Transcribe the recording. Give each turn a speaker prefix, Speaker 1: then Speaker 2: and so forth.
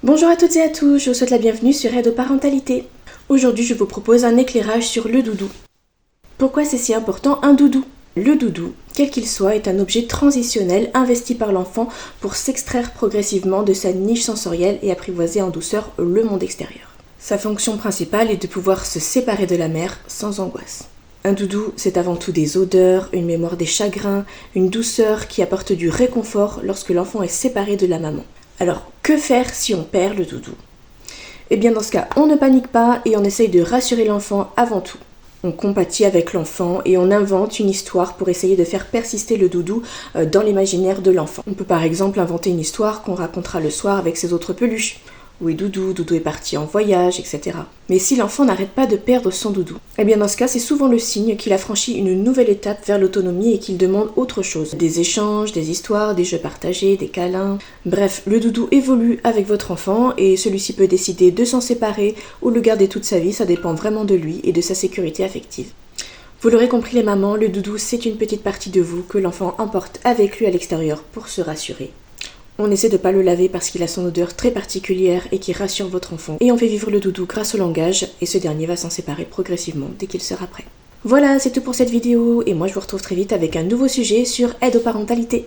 Speaker 1: Bonjour à toutes et à tous, je vous souhaite la bienvenue sur Aide aux parentalité. Aujourd'hui, je vous propose un éclairage sur le doudou. Pourquoi c'est si important un doudou? Le doudou, quel qu'il soit, est un objet transitionnel investi par l'enfant pour s'extraire progressivement de sa niche sensorielle et apprivoiser en douceur le monde extérieur. Sa fonction principale est de pouvoir se séparer de la mère sans angoisse. Un doudou, c'est avant tout des odeurs, une mémoire des chagrins, une douceur qui apporte du réconfort lorsque l'enfant est séparé de la maman. Alors, que faire si on perd le doudou? Eh bien dans ce cas, on ne panique pas et on essaye de rassurer l'enfant avant tout. On compatit avec l'enfant et on invente une histoire pour essayer de faire persister le doudou dans l'imaginaire de l'enfant. On peut par exemple inventer une histoire qu'on racontera le soir avec ses autres peluches. Où est Doudou? Doudou est parti en voyage, etc. Mais si l'enfant n'arrête pas de perdre son doudou, eh bien dans ce cas, c'est souvent le signe qu'il a franchi une nouvelle étape vers l'autonomie et qu'il demande autre chose. Des échanges, des histoires, des jeux partagés, des câlins. Bref, le doudou évolue avec votre enfant et celui-ci peut décider de s'en séparer ou le garder toute sa vie, ça dépend vraiment de lui et de sa sécurité affective. Vous l'aurez compris les mamans, le doudou c'est une petite partie de vous que l'enfant emporte avec lui à l'extérieur pour se rassurer. On essaie de ne pas le laver parce qu'il a son odeur très particulière et qui rassure votre enfant. Et on fait vivre le doudou grâce au langage et ce dernier va s'en séparer progressivement dès qu'il sera prêt. Voilà, c'est tout pour cette vidéo et moi je vous retrouve très vite avec un nouveau sujet sur aide aux parentalité.